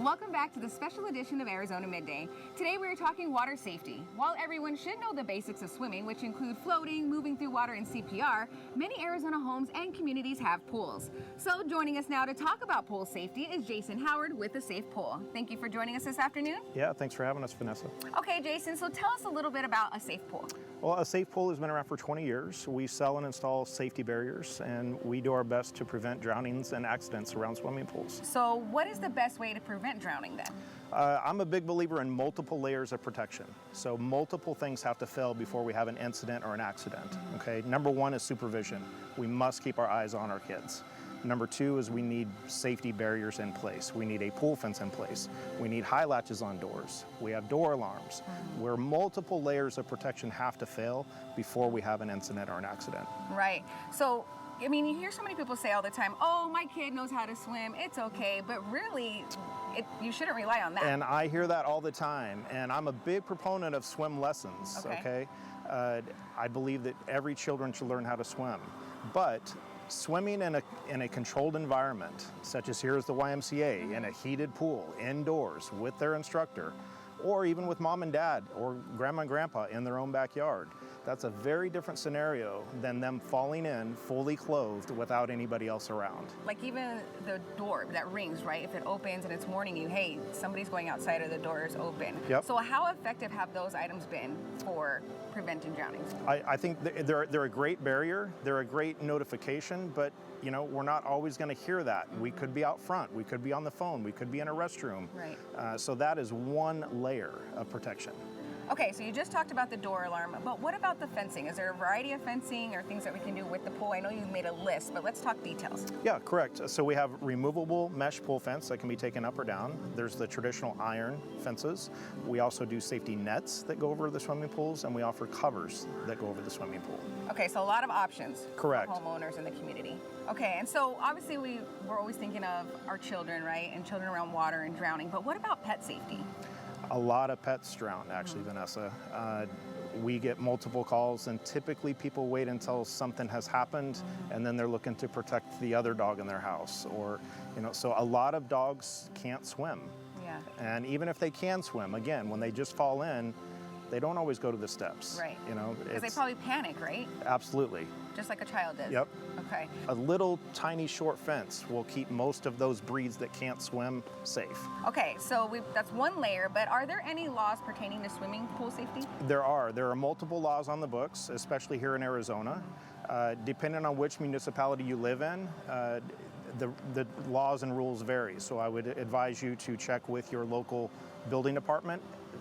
Welcome back to the special edition of Arizona Midday. Today we are talking water safety. While everyone should know the basics of swimming, which include floating, moving through water, and CPR, many Arizona homes and communities have pools. So joining us now to talk about pool safety is Jason Howard with the Safe Pool. Thank you for joining us this afternoon. Yeah, thanks for having us, Vanessa. Okay, Jason, so tell us a little bit about a safe pool. Well, a safe pool has been around for 20 years. We sell and install safety barriers, and we do our best to prevent drownings and accidents around swimming pools. So what is the best way to prevent drowning then? I'm a big believer in multiple layers of protection. So multiple things have to fail before we have an incident or an accident. Okay, number one is supervision. We must keep our eyes on our kids. Number two is we need safety barriers in place. We need a pool fence in place. We need high latches on doors. We have door alarms, where multiple layers of protection have to fail before we have an incident or an accident. Right. So, I mean, you hear so many people say all the time, oh, my kid knows how to swim, it's okay, but really, you shouldn't rely on that. And I hear that all the time, and I'm a big proponent of swim lessons, okay? I believe that every children should learn how to swim, but swimming in a controlled environment, such as here is the YMCA, in a heated pool, indoors, with their instructor, or even with mom and dad or grandma and grandpa in their own backyard. That's a very different scenario than them falling in fully clothed without anybody else around. Like even the door that rings, right? If it opens and it's warning you, hey, somebody's going outside or the door is open. Yep. So how effective have those items been for preventing drownings? I think they're a great barrier. They're a great notification, but you know, we're not always going to hear that. We could be out front, we could be on the phone, we could be in a restroom. Right. So that is one layer of protection. Okay, so you just talked about the door alarm, but what about the fencing? Is there a variety of fencing or things that we can do with the pool? I know you made a list, but let's talk details. Yeah, correct. So we have removable mesh pool fence that can be taken up or down. There's the traditional iron fences. We also do safety nets that go over the swimming pools, and we offer covers that go over the swimming pool. Okay, so a lot of options. Correct. For homeowners in the community. Okay, and so obviously we're always thinking of our children, right? And children around water and drowning, but what about pet safety? A lot of pets drown, actually, Vanessa. We get multiple calls, and typically people wait until something has happened, and then they're looking to protect the other dog in their house. Or, you know, so a lot of dogs can't swim. Yeah. And even if they can swim, again, when they just fall in, they don't always go to the steps. Right. You know, because they probably panic, right? Absolutely. Just like a child does. Yep. Okay. A little tiny short fence will keep most of those breeds that can't swim safe. Okay, so that's one layer, but are there any laws pertaining to swimming pool safety? There are multiple laws on the books, especially here in Arizona. Depending on which municipality you live in, the laws and rules vary. So I would advise you to check with your local building department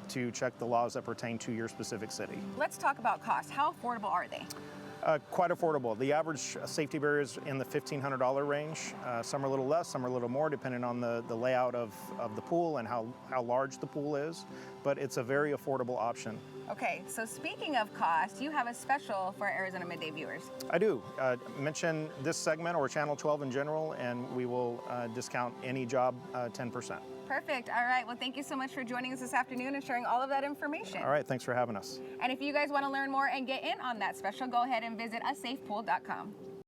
to check the laws that pertain to your specific city. Let's talk about cost. How affordable are they? Quite affordable. The average safety barrier is in the $1,500 range. Some are a little less, some are a little more, depending on the layout of the pool and how large the pool is. But it's a very affordable option. Okay, so speaking of cost, you have a special for Arizona Midday viewers. I do. Mention this segment or Channel 12 in general, and we will discount any job 10%. Perfect. All right. Well, thank you so much for joining us this afternoon and sharing all of that information. All right. Thanks for having us. And if you guys want to learn more and get in on that special, go ahead and visit asafepool.com.